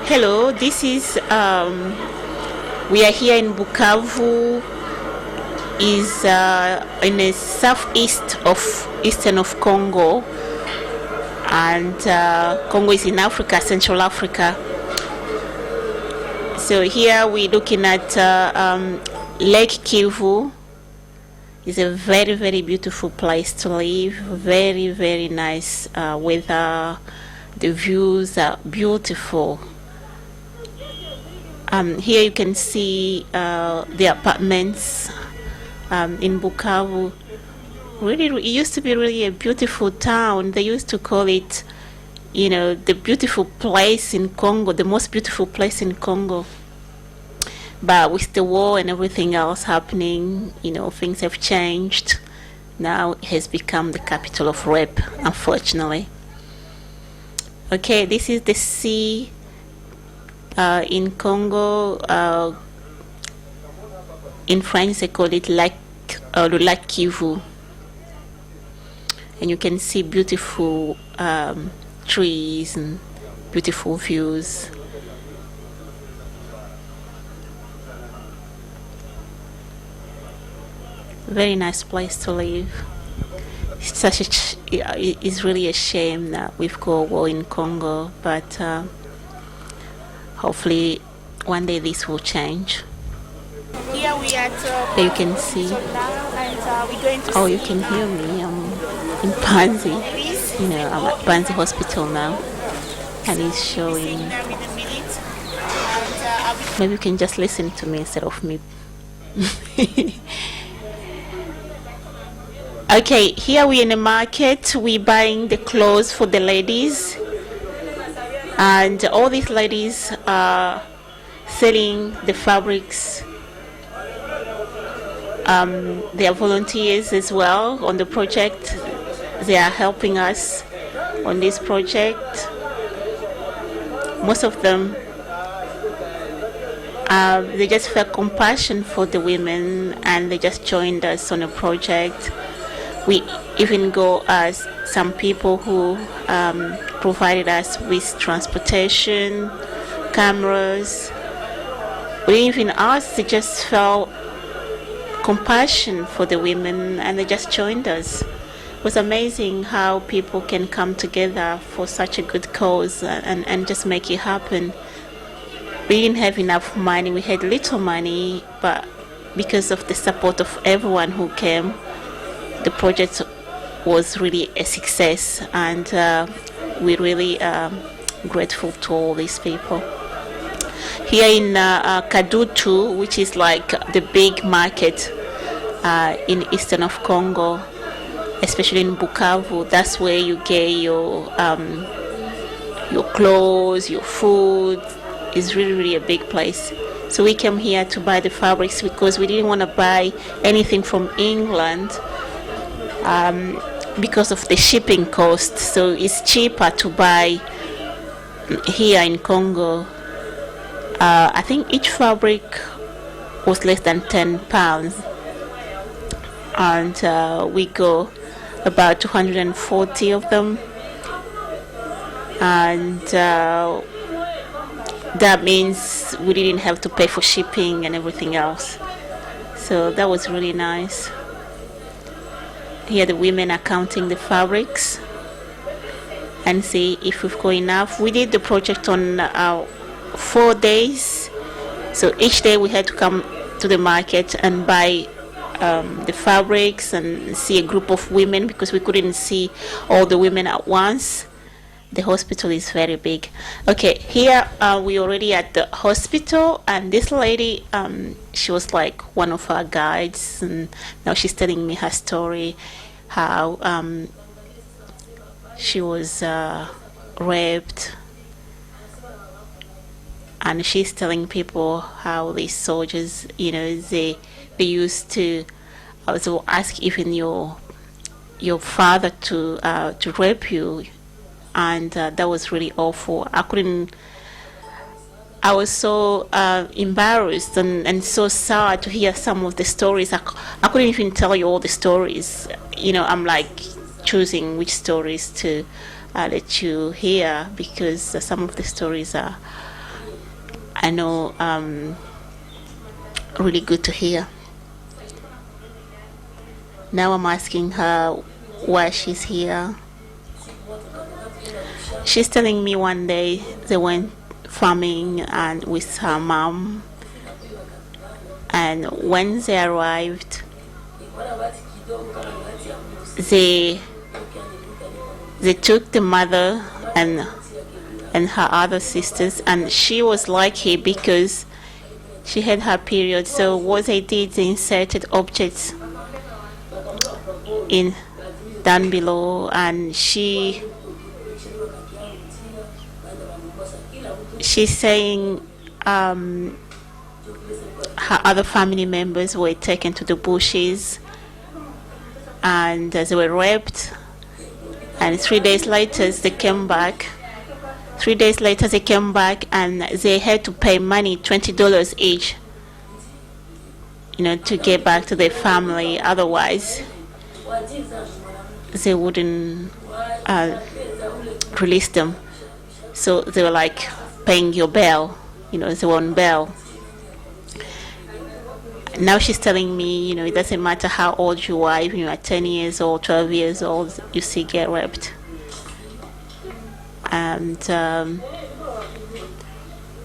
Hello, this is we are here in Bukavu, is in the southeast of eastern of Congo, and Congo is in Africa, Central Africa. So here we're looking at Lake Kivu. It's a very, very beautiful place to live. Very, very nice weather. The views are beautiful. Here you can see the apartments in Bukavu. Really, it used to be really a beautiful town. They used to call it, the beautiful place in Congo, the most beautiful place in Congo. But with the war and everything else happening, things have changed. Now it has become the capital of rape, unfortunately. Okay, this is the sea in Congo. In French, they call it le Lac Kivu. And you can see beautiful trees and beautiful views. Very nice place to live. It's really a shame that we've got war in Congo, but hopefully one day this will change. Here we are at There you can see. we're going to You can hear me. I'm in Panzi. I'm at Panzi Hospital now, and it's showing. Maybe you can just listen to me instead of me. Okay, here we're in the market. We're buying the clothes for the ladies, and all these ladies are selling the fabrics. They are volunteers as well on the project. They are helping us on this project. Most of them, they just felt compassion for the women, and they just joined us on a project. We even go as some people who provided us with transportation, cameras. We didn't even ask, they just felt compassion for the women, and they just joined us. It was amazing how people can come together for such a good cause and just make it happen. We didn't have enough money, we had little money, but because of the support of everyone who came, the project was really a success, and we're really grateful to all these people. Here in Kadutu, which is like the big market in eastern of Congo, especially in Bukavu, that's where you get your clothes, your food. It's really, really a big place. So we came here to buy the fabrics because we didn't want to buy anything from England because of the shipping cost. So it's cheaper to buy here in Congo. I think each fabric was less than £10, and we go about 240 of them, and that means we didn't have to pay for shipping and everything else. So that was really nice. Here the women are counting the fabrics and see if we've got enough. We did the project on 4 days, so each day we had to come to the market and buy the fabrics and see a group of women because we couldn't see all the women at once. The hospital is very big. Okay, here we already at the hospital, and this lady, she was like one of our guides, and now she's telling me her story, how she was raped, and she's telling people how these soldiers, they used to also ask even your father to rape you, and that was really awful. I was so embarrassed and so sad to hear some of the stories. I couldn't even tell you all the stories. I'm like choosing which stories to let you hear, because some of the stories are I know, really good to hear. Now I'm asking her why she's here. She's telling me one day they went farming and with her mom, and when they arrived, they took the mother and her other sisters, and she was lucky because she had her period. So what they did, they inserted objects in down below, and she's saying her other family members were taken to the bushes and they were raped, and 3 days later they came back. 3 days later they came back and they had to pay money, $20 each, to get back to their family. Otherwise they wouldn't release them. So they were like paying your bail, they were on bail. Now she's telling me, it doesn't matter how old you are, even you are 10 years old, 12 years old, you still get raped. And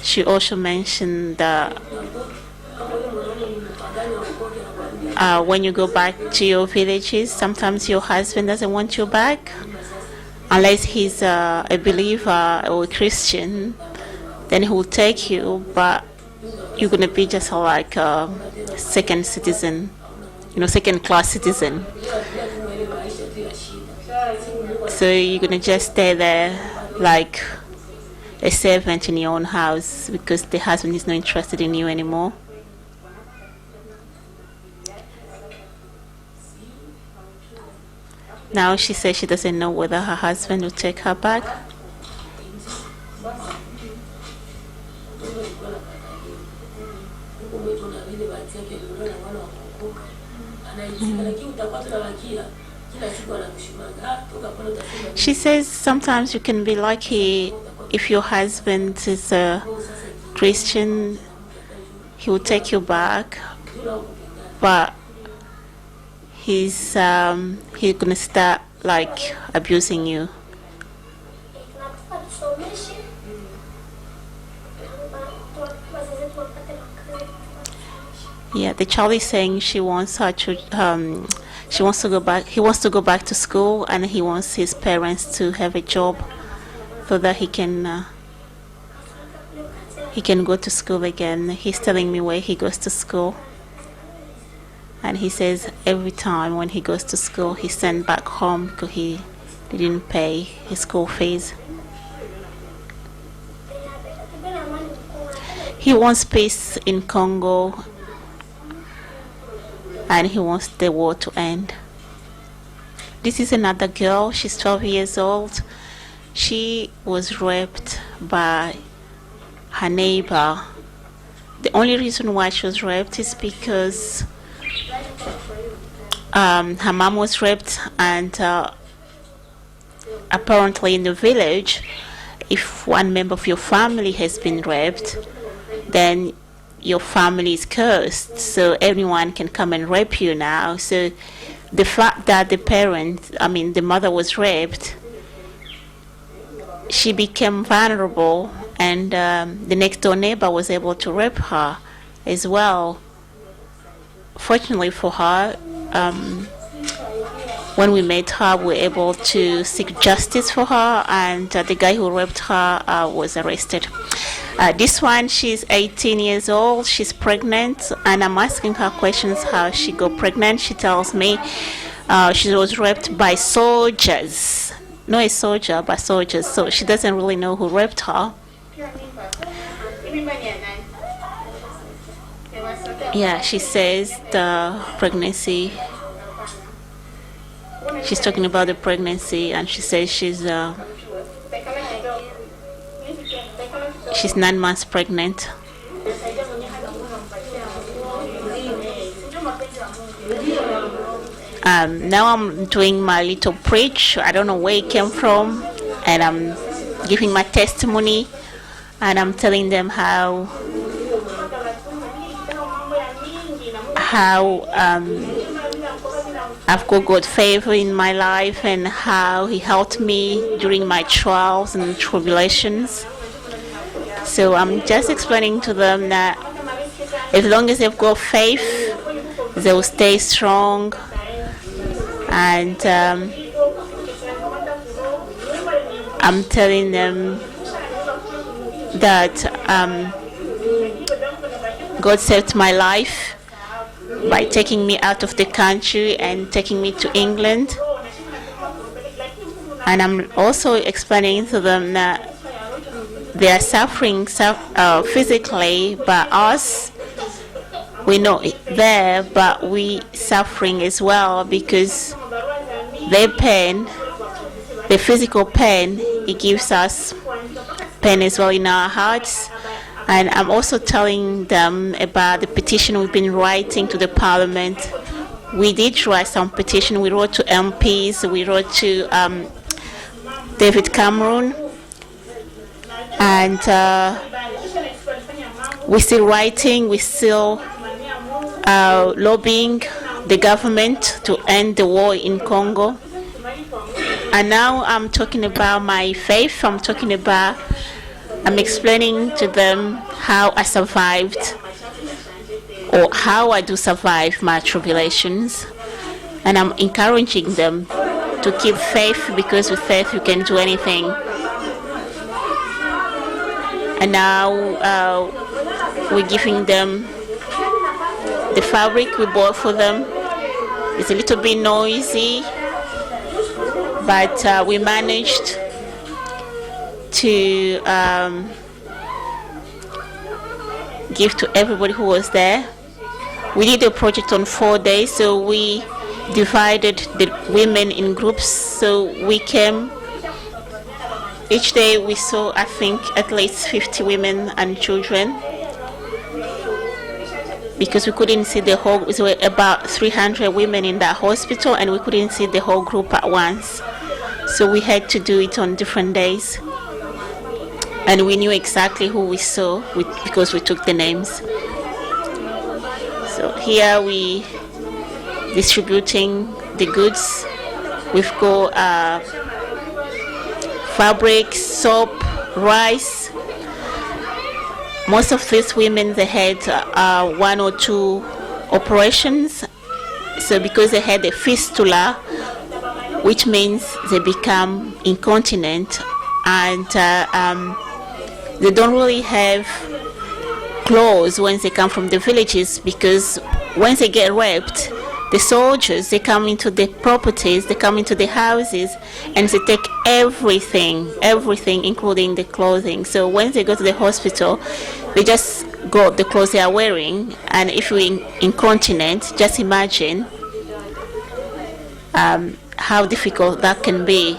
she also mentioned that when you go back to your villages, sometimes your husband doesn't want you back unless he's a believer or a Christian. Then he will take you, but you're going to be just like a second citizen, second class citizen. So you're going to just stay there like a servant in your own house because the husband is not interested in you anymore. Now she says she doesn't know whether her husband will take her back. She says sometimes you can be lucky if your husband is a Christian, he will take you back, but he's gonna start like abusing you. Yeah, the child is saying she wants her to she wants to go back. He wants to go back to school, and he wants his parents to have a job so that he can go to school again. He's telling me where he goes to school, and he says every time when he goes to school, he's sent back home because he didn't pay his school fees. He wants peace in Congo, and he wants the war to end. This is another girl. She's 12 years old. She was raped by her neighbor. The only reason why she was raped is because her mom was raped, and apparently in the village, if one member of your family has been raped, then your family is cursed, so everyone can come and rape you now. So the fact that the mother was raped, she became vulnerable, and the next door neighbor was able to rape her as well. Fortunately for her, when we met her, we were able to seek justice for her, and the guy who raped her was arrested. This one, she's 18 years old, she's pregnant, and I'm asking her questions how she got pregnant. She tells me she was raped by soldiers. Not a soldier, but soldiers. So she doesn't really know who raped her. Yeah, she says the pregnancy. She's talking about the pregnancy, and she says she's 9 months pregnant. Now I'm doing my little preach. I don't know where it came from, and I'm giving my testimony, and I'm telling them how how I've got God favor in my life and how He helped me during my trials and tribulations. So I'm just explaining to them that as long as they've got faith, they will stay strong. And I'm telling them that God saved my life by taking me out of the country and taking me to England. And I'm also explaining to them that they are suffering physically, but us, we're not there, but we suffering as well, because their pain, the physical pain, it gives us pain as well in our hearts. And I'm also telling them about the petition we've been writing to the Parliament. We did write some petition. We wrote to MPs. We wrote to David Cameron. And we're still writing. We're still lobbying the government to end the war in Congo. And now I'm talking about my faith. I'm explaining to them how I survived, or how I do survive my tribulations. And I'm encouraging them to keep faith, because with faith you can do anything. And now we're giving them the fabric we bought for them. It's a little bit noisy, but we managed to give to everybody who was there. We did a project on 4 days, so we divided the women in groups. So we came, each day we saw, I think, at least 50 women and children, because we couldn't see the whole. There were about 300 women in that hospital, and we couldn't see the whole group at once. So we had to do it on different days. And we knew exactly who we saw because we took the names. So here we distributing the goods. We've got fabric, soap, rice. Most of these women, they had 1 or 2 operations. So because they had a fistula, which means they become incontinent, and they don't really have clothes when they come from the villages, because when they get raped, the soldiers, they come into the properties, they come into the houses, and they take everything, including the clothing. So when they go to the hospital, they just got the clothes they are wearing. And if you're incontinent, just imagine how difficult that can be.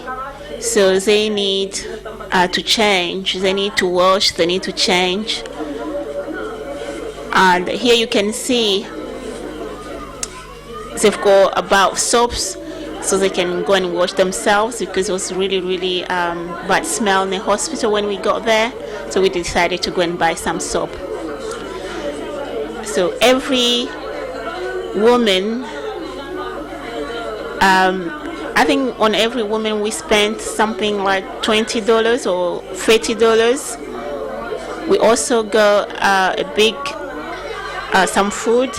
So they need to change, they need to wash, they need to change. And here you can see they've got about soaps, so they can go and wash themselves, because it was really bad smell in the hospital when we got there. So we decided to go and buy some soap. So every woman, I think on every woman we spent something like $20 or $30. We also got a big, some food,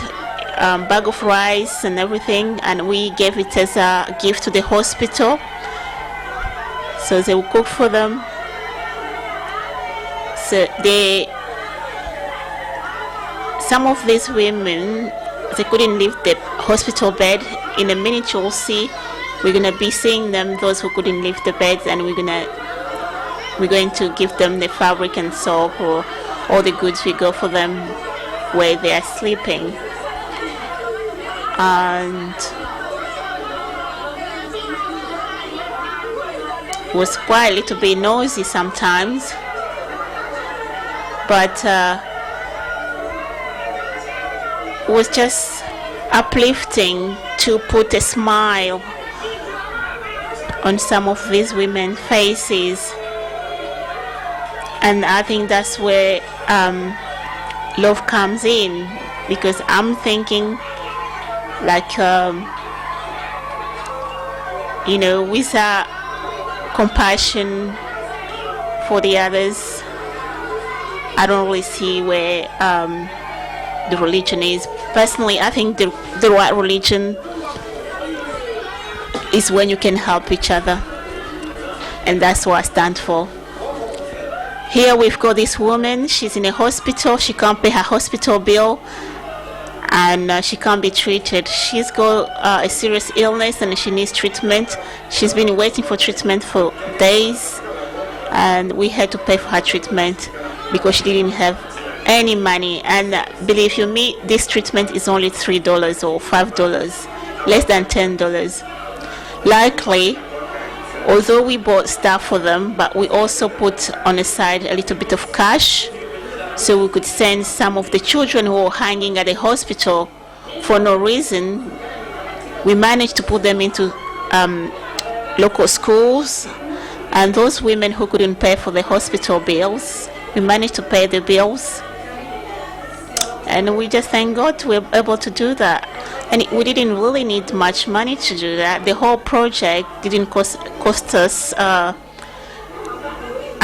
bag of rice and everything, and we gave it as a gift to the hospital. So they will cook for them. So some of these women, they couldn't leave the hospital bed. In a minute you'll see, we're going to be seeing them, those who couldn't leave the beds, and we're going to give them the fabric and soap, or all the goods we got for them where they are sleeping. And it was quite a little bit noisy sometimes, but it was just uplifting to put a smile on some of these women's faces. And I think that's where love comes in, because I'm thinking like without compassion for the others, I don't really see where the religion is. Personally, I think the right religion is when you can help each other, and that's what I stand for. Here we've got this woman. She's in a hospital. She can't pay her hospital bill, and she can't be treated. She's got a serious illness and she needs treatment. She's been waiting for treatment for days, and we had to pay for her treatment because she didn't have any money. And believe you me, this treatment is only $3 or $5, less than $10. Likely, although we bought stuff for them, but we also put on the side a little bit of cash so we could send some of the children who were hanging at the hospital for no reason. We managed to put them into local schools, and those women who couldn't pay for the hospital bills, we managed to pay the bills, and we just thank God we were able to do that. And we didn't really need much money to do that. The whole project didn't cost us. I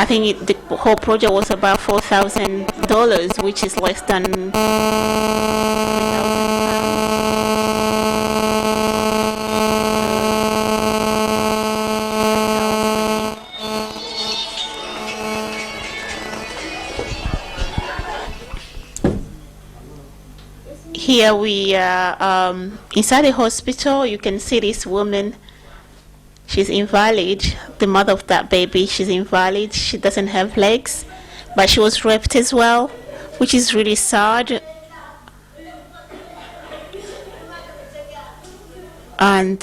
think the whole project was about $4,000, which is less than Here we are inside the hospital. You can see this woman. She's invalid. The mother of that baby, she's invalid. She doesn't have legs, but she was raped as well, which is really sad. And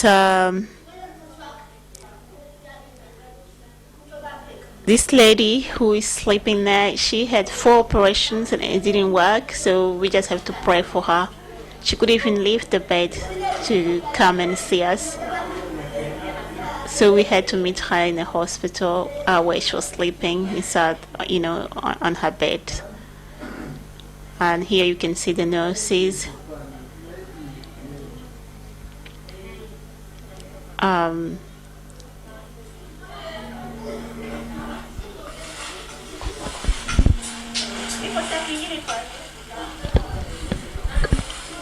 this lady who is sleeping there, she had 4 operations and it didn't work, so we just have to pray for her. She could even leave the bed to come and see us. So we had to meet her in the hospital where she was sleeping inside, on her bed. And here you can see the nurses.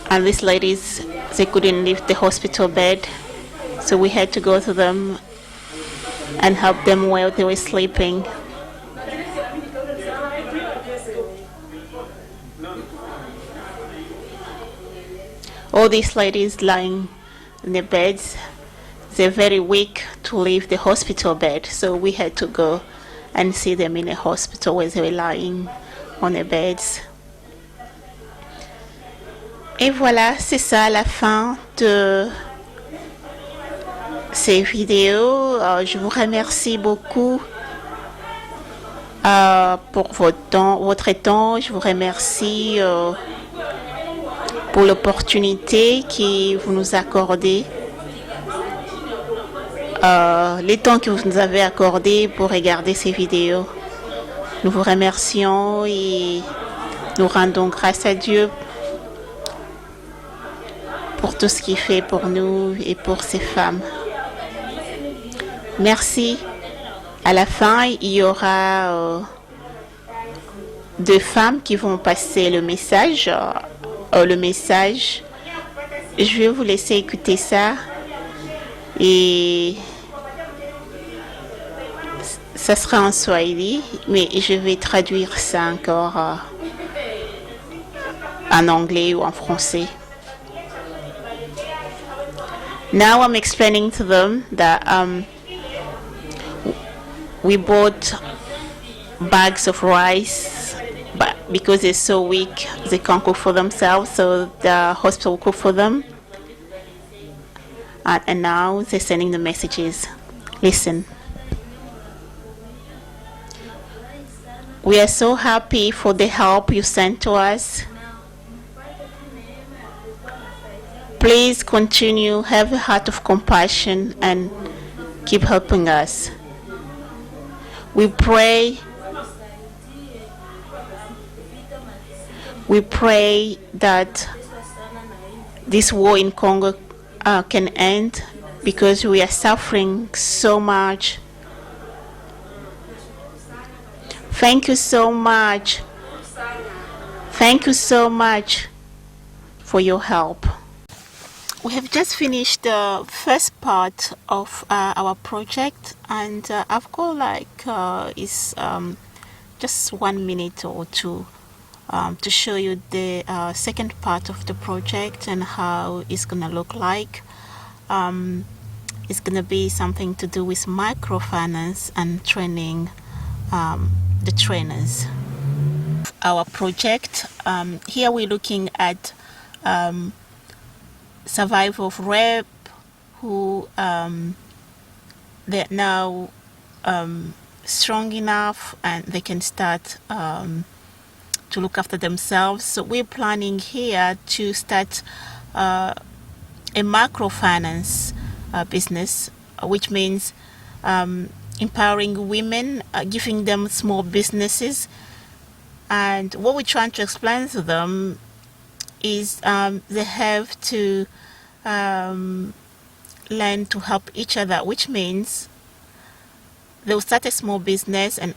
And these ladies, they couldn't leave the hospital bed, so we had to go to them and help them while they were sleeping. All these ladies lying in their beds, they're very weak to leave the hospital bed, so we had to go and see them in a hospital where they were lying on their beds. Et voilà, c'est ça la fin de ces vidéos. Je vous remercie beaucoup pour votre temps. Je vous remercie pour l'opportunité que vous nous accordez, les temps que vous nous avez accordé pour regarder ces vidéos. Nous vous remercions et nous rendons grâce à Dieu pour tout ce qu'il fait pour nous et pour ces femmes. Merci. À la fin, il y aura 2 femmes qui vont passer le message. Je vais vous laisser écouter ça et ça sera en Swahili, mais je vais traduire ça encore en anglais ou en français. Now I'm explaining to them that we bought bags of rice, but because they're so weak, they can't cook for themselves, so the hospital will cook for them. And now they're sending the messages. Listen. We are so happy for the help you sent to us. Please continue, have a heart of compassion and keep helping us. We pray that this war in Congo can end, because we are suffering so much. Thank you so much. Thank you so much for your help. We have just finished the first part of our project, and I've got like is just 1 minute or two to show you the second part of the project and how it's gonna look like. It's gonna be something to do with microfinance and training the trainers. Our project here we're looking at survival of rape who they're now strong enough and they can start to look after themselves. So we're planning here to start a microfinance business, which means empowering women, giving them small businesses. And what we're trying to explain to them is they have to learn to help each other, which means they'll start a small business, and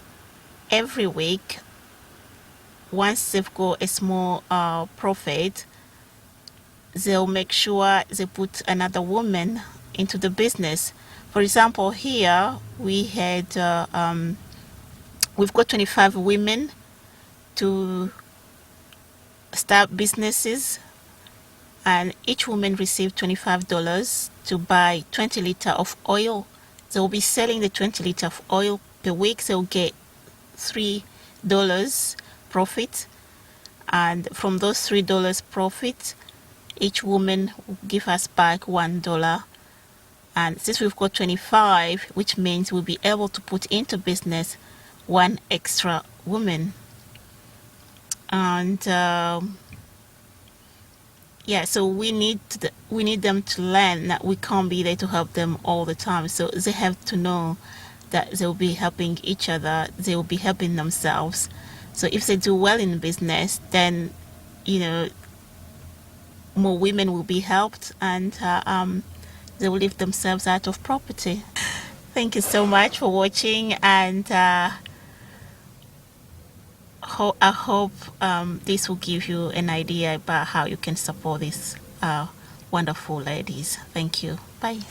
every week, once they've got a small profit, they'll make sure they put another woman into the business. For example, here we had we've got 25 women to start businesses, and each woman received $25 to buy 20 liters of oil. They'll be selling the 20 liters of oil per week. They'll get $3 profit, and from those $3 profit, each woman will give us back $1. And since we've got 25, which means we'll be able to put into business one extra woman. And yeah, so we need them to learn that we can't be there to help them all the time. So they have to know that they'll be helping each other, they will be helping themselves. So if they do well in business, then more women will be helped, and they will lift themselves out of poverty. Thank you so much for watching, and I hope this will give you an idea about how you can support these wonderful ladies. Thank you. Bye.